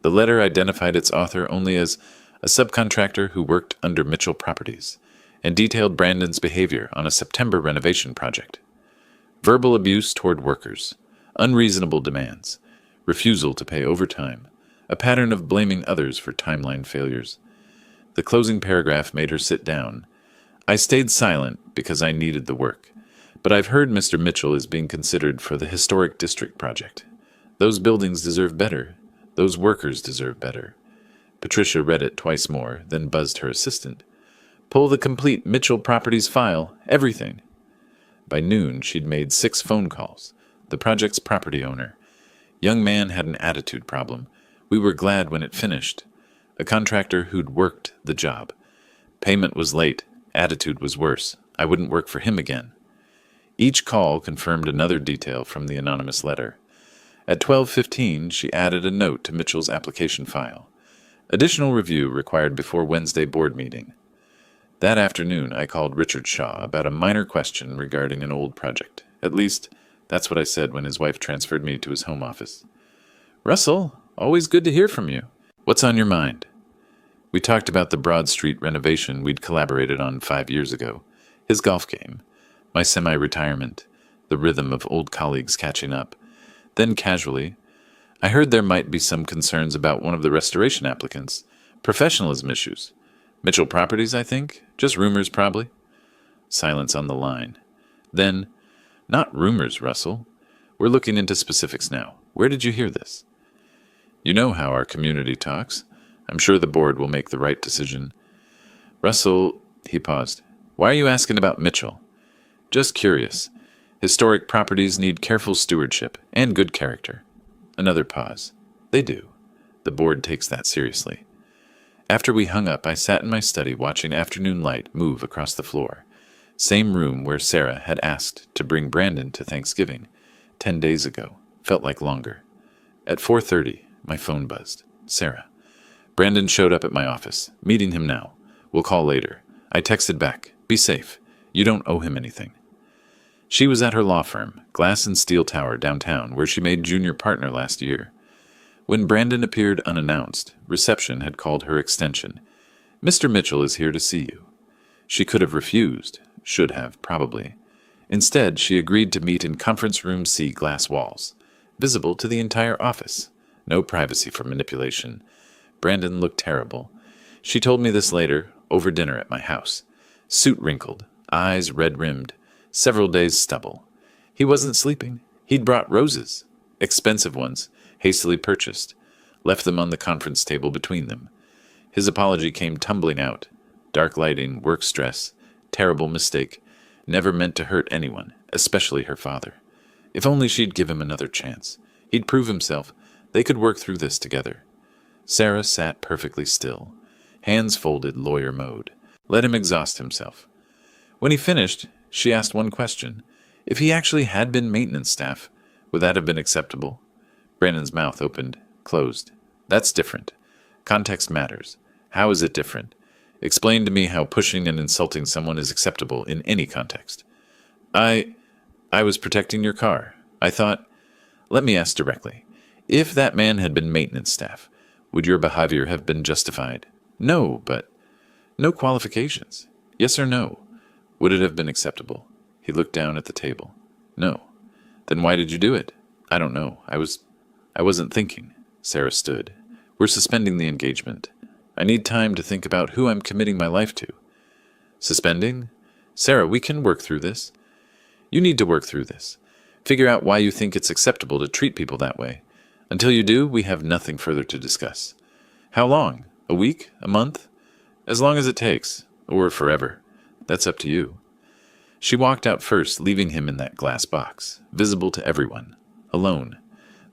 The letter identified its author only as a subcontractor who worked under Mitchell Properties, and detailed Brandon's behavior on a September renovation project. Verbal abuse toward workers, unreasonable demands, refusal to pay overtime, a pattern of blaming others for timeline failures. The closing paragraph made her sit down. I stayed silent because I needed the work, but I've heard Mr. Mitchell is being considered for the Historic District project. Those buildings deserve better. Those workers deserve better. Patricia read it twice more, then buzzed her assistant. Pull the complete Mitchell Properties file, everything. By noon, she'd made 6 phone calls. The project's property owner. Young man had an attitude problem. We were glad when it finished. A contractor who'd worked the job. Payment was late. Attitude was worse. I wouldn't work for him again. Each call confirmed another detail from the anonymous letter. At 12:15, she added a note to Mitchell's application file. Additional review required before Wednesday board meeting. That afternoon, I called Richard Shaw about a minor question regarding an old project. At least, that's what I said when his wife transferred me to his home office. Russell, always good to hear from you. What's on your mind? We talked about the Broad Street renovation we'd collaborated on 5 years ago, his golf game, my semi-retirement, the rhythm of old colleagues catching up. Then casually, I heard there might be some concerns about one of the restoration applicants. Professionalism issues. Mitchell Properties, I think? Just rumors, probably. Silence on the line. Then, not rumors, Russell. We're looking into specifics now. Where did you hear this? You know how our community talks. I'm sure the board will make the right decision. Russell, he paused. Why are you asking about Mitchell? Just curious. Historic properties need careful stewardship and good character. Another pause. They do. The board takes that seriously. After we hung up, I sat in my study watching afternoon light move across the floor. Same room where Sarah had asked to bring Brandon to Thanksgiving 10 days ago. Felt like longer. At 4:30, my phone buzzed. Sarah. Brandon showed up at my office. Meeting him now. We'll call later. I texted back. Be safe. You don't owe him anything. She was at her law firm, Glass and Steel Tower, downtown, where she made junior partner last year. When Brandon appeared unannounced, reception had called her extension. Mr. Mitchell is here to see you. She could have refused. Should have, probably. Instead, she agreed to meet in conference room C, glass walls, visible to the entire office. No privacy for manipulation. Brandon looked terrible. She told me this later, over dinner at my house. Suit wrinkled, eyes red-rimmed, several days stubble. He wasn't sleeping. He'd brought roses. Expensive ones, hastily purchased. Left them on the conference table between them. His apology came tumbling out. Dark lighting, work stress, terrible mistake. Never meant to hurt anyone, especially her father. If only she'd give him another chance. He'd prove himself. They could work through this together. Sarah sat perfectly still, hands folded, lawyer mode. Let him exhaust himself. When he finished, she asked one question. If he actually had been maintenance staff, Would that have been acceptable? Brandon's mouth opened, closed. That's different. Context matters. How is it different? Explain to me how pushing and insulting someone is acceptable in any context. I was protecting your car. I thought, let me ask directly. If that man had been maintenance staff, would your behavior have been justified? No, but no qualifications. Yes or no? Would it have been acceptable? He looked down at the table. No. Then why did you do it? I don't know. I wasn't thinking. Sarah stood. We're suspending the engagement. I need time to think about who I'm committing my life to. Suspending? Sarah, we can work through this. You need to work through this. Figure out why you think it's acceptable to treat people that way. Until you do, we have nothing further to discuss. How long? A week? A month? As long as it takes. Or forever. That's up to you. She walked out first, leaving him in that glass box, visible to everyone. Alone.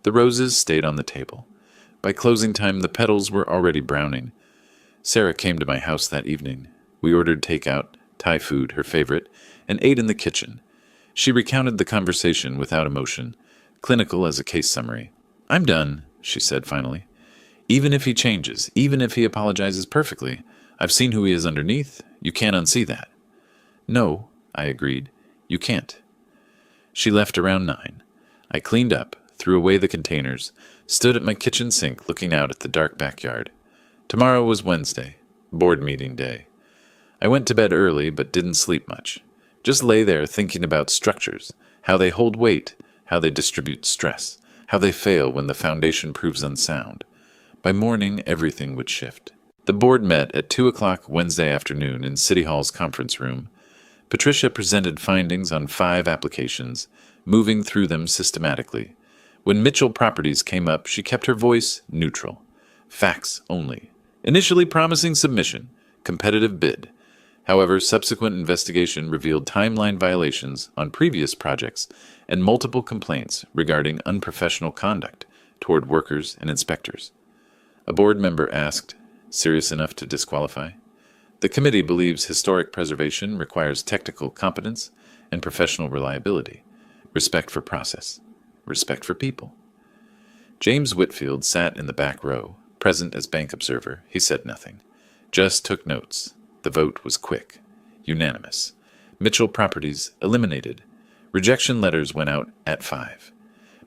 The roses stayed on the table. By closing time, the petals were already browning. Sarah came to my house that evening. We ordered takeout, Thai food, her favorite, and ate in the kitchen. She recounted the conversation without emotion, clinical as a case summary. I'm done, she said finally. Even if he changes, even if he apologizes perfectly, I've seen who he is underneath. You can't unsee that. No, I agreed. You can't. She left around 9. I cleaned up, threw away the containers, stood at my kitchen sink looking out at the dark backyard. Tomorrow was Wednesday, board meeting day. I went to bed early but didn't sleep much. Just lay there thinking about structures, how they hold weight, how they distribute stress, how they fail when the foundation proves unsound. By morning, everything would shift. The board met at 2 o'clock Wednesday afternoon in City Hall's conference room. Patricia presented findings on 5 applications, moving through them systematically. When Mitchell Properties came up, she kept her voice neutral. Facts only. Initially promising submission, competitive bid. However, subsequent investigation revealed timeline violations on previous projects and multiple complaints regarding unprofessional conduct toward workers and inspectors. A board member asked, serious enough to disqualify? The committee believes historic preservation requires technical competence and professional reliability, respect for process, respect for people. James Whitfield sat in the back row, present as bank observer. He said nothing, just took notes. The vote was quick, unanimous. Mitchell Properties eliminated. Rejection letters went out at 5.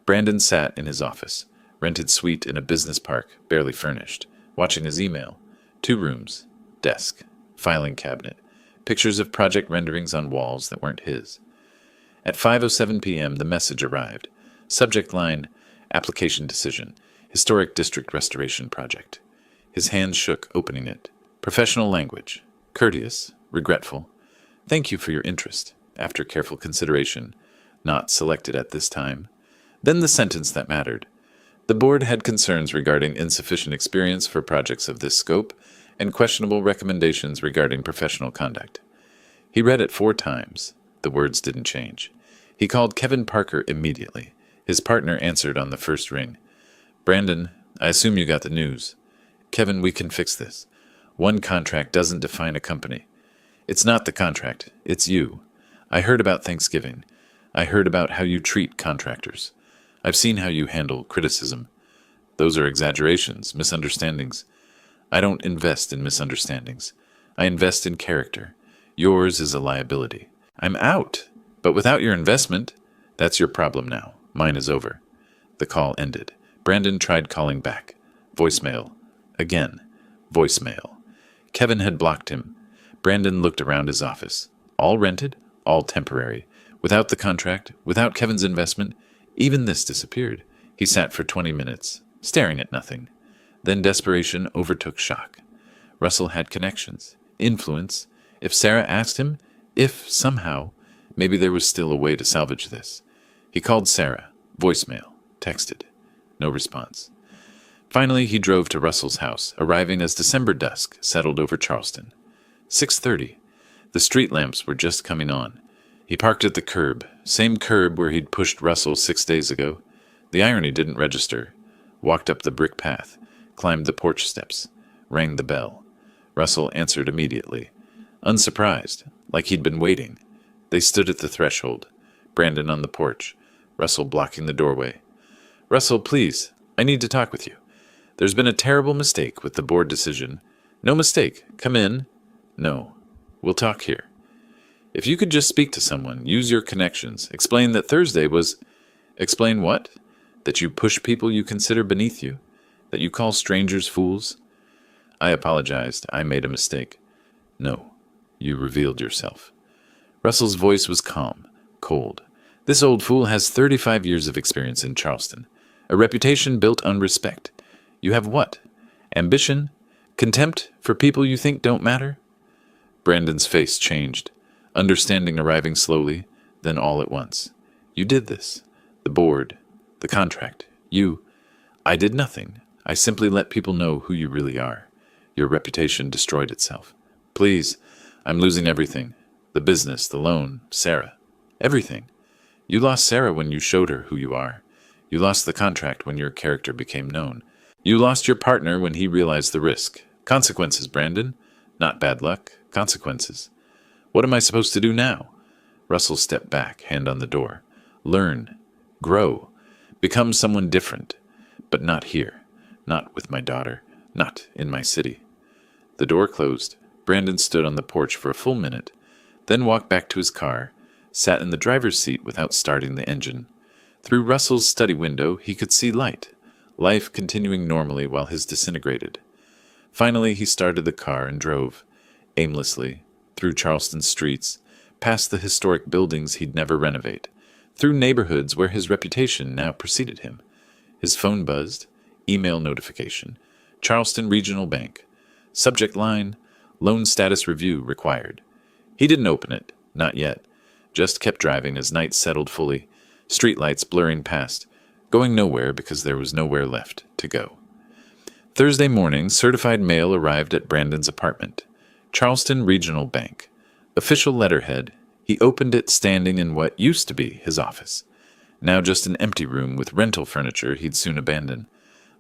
Brandon sat in his office, rented suite in a business park, barely furnished, watching his email. 2 rooms, desk, filing cabinet, pictures of project renderings on walls that weren't his. At 5:07 p.m., the message arrived. Subject line, application decision, Historic District Restoration Project. His hands shook, opening it. Professional language, courteous, regretful. Thank you for your interest, after careful consideration. Not selected at this time. Then the sentence that mattered. The board had concerns regarding insufficient experience for projects of this scope and questionable recommendations regarding professional conduct. He read it 4 times. The words didn't change. He called Kevin Parker immediately. His partner answered on the first ring. Brandon, I assume you got the news. Kevin, we can fix this. One contract doesn't define a company. It's not the contract. It's you. I heard about Thanksgiving. I heard about how you treat contractors. I've seen how you handle criticism. Those are exaggerations, misunderstandings. I don't invest in misunderstandings. I invest in character. Yours is a liability. I'm out. But without your investment, that's your problem now. Mine is over. The call ended. Brandon tried calling back. Voicemail. Again. Voicemail. Kevin had blocked him. Brandon looked around his office. All rented, all temporary. Without the contract, without Kevin's investment, even this disappeared. He sat for 20 minutes, staring at nothing. Then desperation overtook shock. Russell had connections, influence. If Sarah asked him, if, somehow, maybe there was still a way to salvage this. He called Sarah, voicemail, texted. No response. Finally, he drove to Russell's house, arriving as December dusk settled over Charleston. 6:30. The street lamps were just coming on. He parked at the curb, same curb where he'd pushed Russell 6 days ago. The irony didn't register. Walked up the brick path, climbed the porch steps, rang the bell. Russell answered immediately. Unsurprised, like he'd been waiting. They stood at the threshold, Brandon on the porch, Russell blocking the doorway. Russell, please, I need to talk with you. There's been a terrible mistake with the board decision. No mistake. Come in. No. We'll talk here. If you could just speak to someone, use your connections, explain that Thursday was... Explain what? That you push people you consider beneath you? That you call strangers fools? I apologized. I made a mistake. No. You revealed yourself. Russell's voice was calm, cold. This old fool has 35 years of experience in Charleston. A reputation built on respect. You have what? Ambition? Contempt for people you think don't matter? Brandon's face changed, understanding arriving slowly, then all at once. You did this. The board. The contract. You. I did nothing. I simply let people know who you really are. Your reputation destroyed itself. Please, I'm losing everything. The business, the loan, Sarah. Everything. You lost Sarah when you showed her who you are. You lost the contract when your character became known. You lost your partner when he realized the risk. Consequences, Brandon. Not bad luck. Consequences. What am I supposed to do now? Russell stepped back, hand on the door. Learn. Grow. Become someone different. But not here. Not with my daughter. Not in my city. The door closed. Brandon stood on the porch for a full minute, then walked back to his car, sat in the driver's seat without starting the engine. Through Russell's study window, he could see light, life continuing normally while his disintegrated. Finally, he started the car and drove, aimlessly, through Charleston streets, past the historic buildings he'd never renovate, through neighborhoods where his reputation now preceded him. His phone buzzed, email notification, Charleston Regional Bank. Subject line, loan status review required. He didn't open it, not yet, just kept driving as night settled fully, streetlights blurring past, going nowhere because there was nowhere left to go. Thursday morning, certified mail arrived at Brandon's apartment. Charleston Regional Bank. Official letterhead. He opened it standing in what used to be his office. Now just an empty room with rental furniture he'd soon abandon.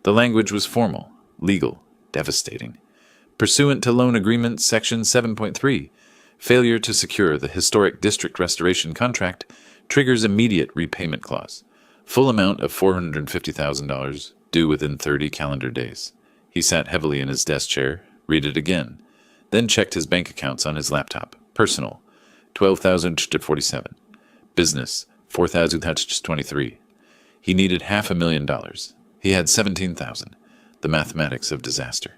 The language was formal, legal, devastating. Pursuant to Loan Agreement Section 7.3, failure to secure the Historic District Restoration Contract triggers immediate repayment clause. Full amount of $450,000 due within 30 calendar days. He sat heavily in his desk chair, read it again, then checked his bank accounts on his laptop. Personal, $12,047. Business, $4,023. He needed $500,000. He had $17,000. The mathematics of disaster.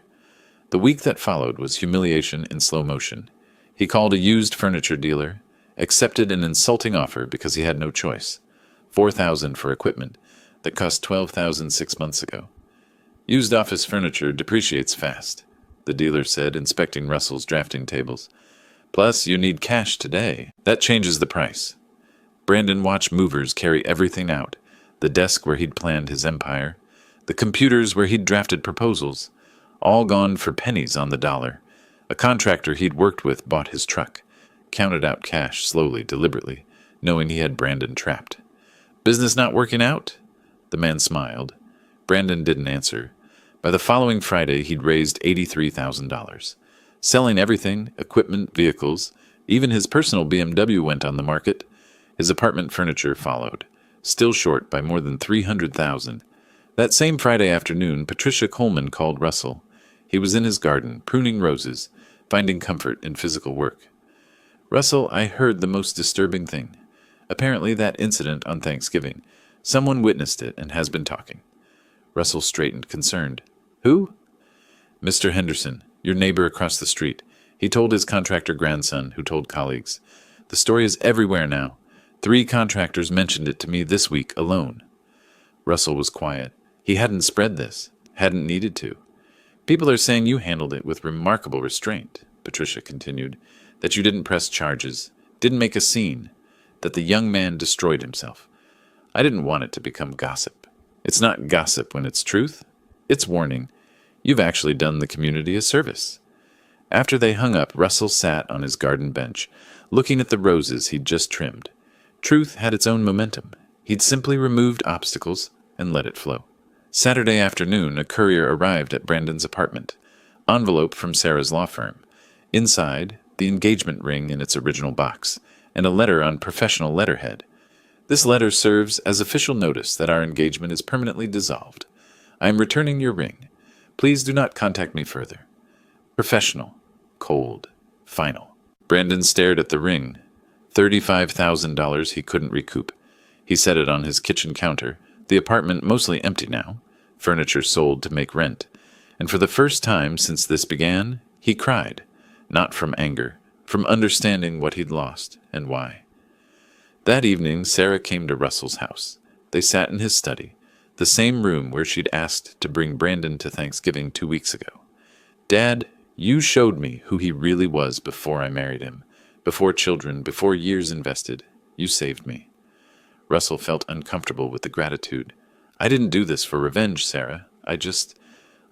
The week that followed was humiliation in slow motion. He called a used furniture dealer, accepted an insulting offer because he had no choice. $4,000 for equipment that cost $12,000 6 months ago. Used office furniture depreciates fast, the dealer said, inspecting Russell's drafting tables. Plus, you need cash today. That changes the price. Brandon watched movers carry everything out, the desk where he'd planned his empire, the computers where he'd drafted proposals, all gone for pennies on the dollar. A contractor he'd worked with bought his truck, counted out cash slowly, deliberately, knowing he had Brandon trapped. Business not working out? The man smiled. Brandon didn't answer. By the following Friday, he'd raised $83,000. Selling everything, equipment, vehicles, even his personal BMW went on the market. His apartment furniture followed, still short by more than $300,000. That same Friday afternoon, Patricia Coleman called Russell. He was in his garden, pruning roses, finding comfort in physical work. Russell, I heard the most disturbing thing. Apparently that incident on Thanksgiving. Someone witnessed it and has been talking. Russell straightened, concerned. Who? Mr. Henderson, your neighbor across the street. He told his contractor grandson, who told colleagues. The story is everywhere now. 3 contractors mentioned it to me this week alone. Russell was quiet. He hadn't spread this, hadn't needed to. People are saying you handled it with remarkable restraint, Patricia continued, that you didn't press charges, didn't make a scene, that the young man destroyed himself. I didn't want it to become gossip. It's not gossip when it's truth. It's warning. You've actually done the community a service. After they hung up, Russell sat on his garden bench, looking at the roses he'd just trimmed. Truth had its own momentum. He'd simply removed obstacles and let it flow. Saturday afternoon, a courier arrived at Brandon's apartment. Envelope from Sarah's law firm. Inside, the engagement ring in its original box, and a letter on professional letterhead. This letter serves as official notice that our engagement is permanently dissolved. I am returning your ring. Please do not contact me further. Professional. Cold. Final. Brandon stared at the ring. $35,000 he couldn't recoup. He set it on his kitchen counter, the apartment mostly empty now, furniture sold to make rent. And for the first time since this began, he cried, not from anger, from understanding what he'd lost and why. That evening, Sarah came to Russell's house. They sat in his study, the same room where she'd asked to bring Brandon to Thanksgiving 2 weeks ago. Dad, you showed me who he really was before I married him, before children, before years invested. You saved me. Russell felt uncomfortable with the gratitude. I didn't do this for revenge, Sarah. I just...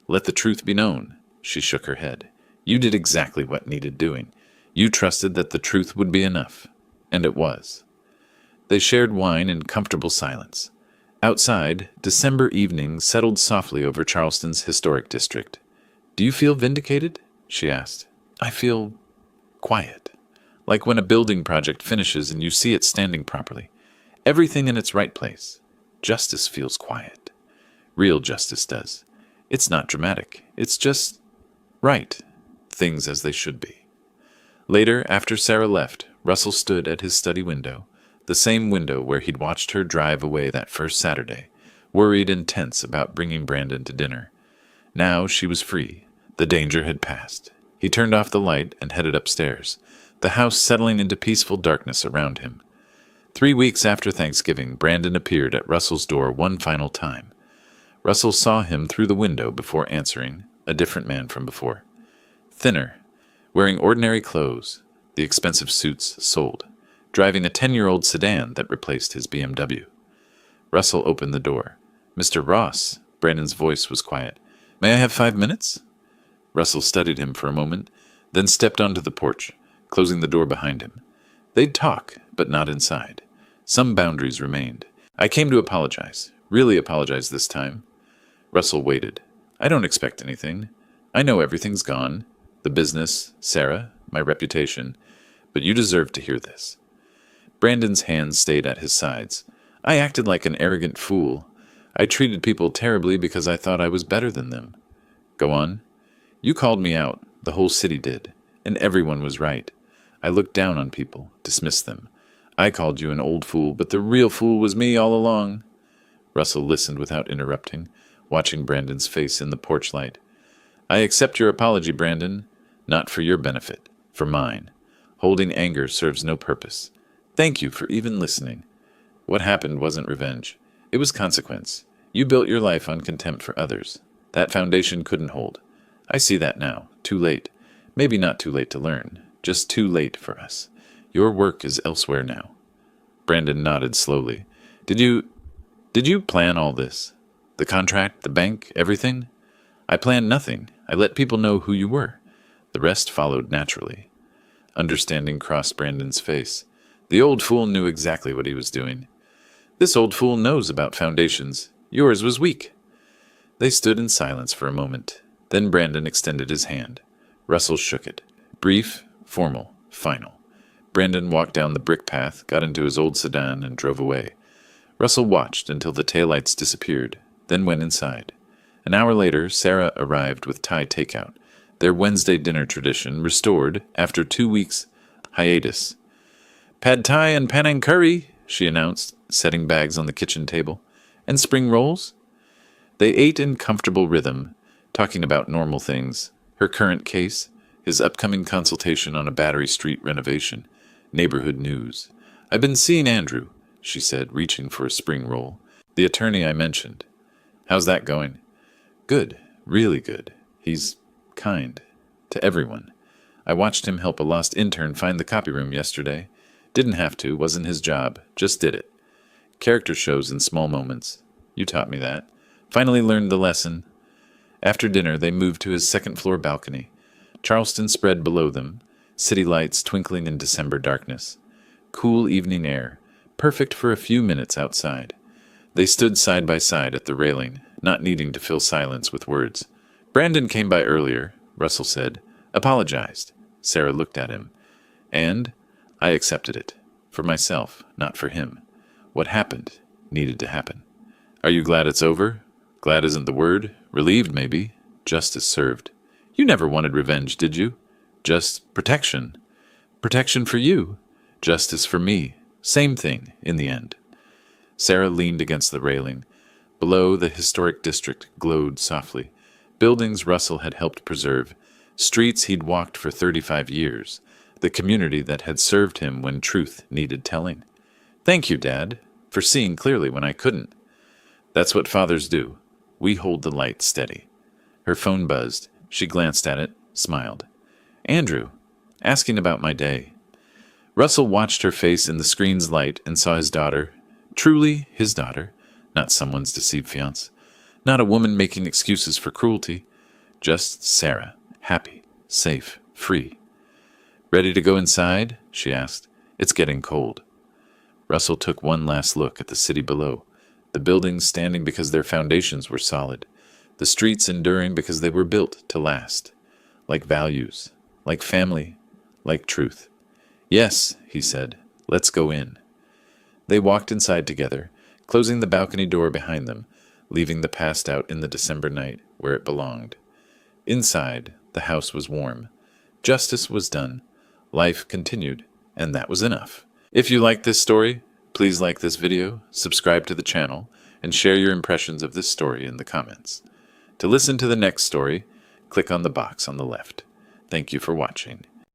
Let the truth be known. She shook her head. You did exactly what needed doing. You trusted that the truth would be enough. And it was. They shared wine in comfortable silence. Outside, December evening settled softly over Charleston's historic district. Do you feel vindicated? She asked. I feel quiet. Like when a building project finishes and you see it standing properly. Everything in its right place. Justice feels quiet. Real justice does. It's not dramatic. It's just right. Things as they should be. Later, after Sarah left, Russell stood at his study window, the same window where he'd watched her drive away that first Saturday, worried and tense about bringing Brandon to dinner. Now she was free. The danger had passed. He turned off the light and headed upstairs, the house settling into peaceful darkness around him. 3 weeks after Thanksgiving, Brandon appeared at Russell's door one final time. Russell saw him through the window before answering, a different man from before. Thinner, wearing ordinary clothes, the expensive suits sold, driving a 10-year-old sedan that replaced his BMW. Russell opened the door. Mr. Ross, Brandon's voice was quiet. May I have 5 minutes? Russell studied him for a moment, then stepped onto the porch, closing the door behind him. They'd talk, but not inside. Some boundaries remained. I came to apologize. Really apologize this time. Russell waited. I don't expect anything. I know everything's gone. The business, Sarah, my reputation. But you deserve to hear this. Brandon's hands stayed at his sides. I acted like an arrogant fool. I treated people terribly because I thought I was better than them. Go on. You called me out. The whole city did. And everyone was right. I looked down on people, dismissed them. I called you an old fool, but the real fool was me all along. Russell listened without interrupting, watching Brandon's face in the porch light. I accept your apology, Brandon. Not for your benefit, for mine. Holding anger serves no purpose. Thank you for even listening. What happened wasn't revenge. It was consequence. You built your life on contempt for others. That foundation couldn't hold. I see that now. Too late. Maybe not too late to learn. Just too late for us. Your work is elsewhere now. Brandon nodded slowly. Did you plan all this? The contract, the bank, everything? I planned nothing. I let people know who you were. The rest followed naturally. Understanding crossed Brandon's face. The old fool knew exactly what he was doing. This old fool knows about foundations. Yours was weak. They stood in silence for a moment. Then Brandon extended his hand. Russell shook it. Brief, formal, final. Brandon walked down the brick path, got into his old sedan, and drove away. Russell watched until the taillights disappeared, then went inside. An hour later, Sarah arrived with Thai takeout, their Wednesday dinner tradition restored after 2 weeks' hiatus. Pad Thai and Panang curry, she announced, setting bags on the kitchen table. And spring rolls? They ate in comfortable rhythm, talking about normal things, her current case, his upcoming consultation on a Battery Street renovation, neighborhood news. I've been seeing Andrew, she said, reaching for a spring roll. The attorney I mentioned. How's that going? Good, really good. He's kind. To everyone. I watched him help a lost intern find the copy room yesterday. Didn't have to, wasn't his job. Just did it. Character shows in small moments. You taught me that. Finally learned the lesson. After dinner, they moved to his second-floor balcony. Charleston spread below them, city lights twinkling in December darkness. Cool evening air, perfect for a few minutes outside. They stood side by side at the railing, not needing to fill silence with words. Brandon came by earlier, Russell said. Apologized. Sarah looked at him. And I accepted it. For myself, not for him. What happened needed to happen. Are you glad it's over? Glad isn't the word. Relieved, maybe. Justice served. You never wanted revenge, did you? Just protection. Protection for you. Justice for me. Same thing, in the end. Sarah leaned against the railing. Below, the historic district glowed softly. Buildings Russell had helped preserve. Streets he'd walked for 35 years. The community that had served him when truth needed telling. Thank you, Dad, for seeing clearly when I couldn't. That's what fathers do. We hold the light steady. Her phone buzzed. She glanced at it, smiled. Andrew, asking about my day. Russell watched her face in the screen's light and saw his daughter. Truly his daughter, not someone's deceived fiancé. Not a woman making excuses for cruelty. Just Sarah, happy, safe, free. Ready to go inside? She asked. It's getting cold. Russell took one last look at the city below. The buildings standing because their foundations were solid. The streets enduring because they were built to last. Like values, like family, like truth. Yes, he said, let's go in. They walked inside together, closing the balcony door behind them, leaving the past out in the December night where it belonged. Inside, the house was warm. Justice was done. Life continued, and that was enough. If you like this story, please like this video, subscribe to the channel, and share your impressions of this story in the comments. To listen to the next story, click on the box on the left. Thank you for watching.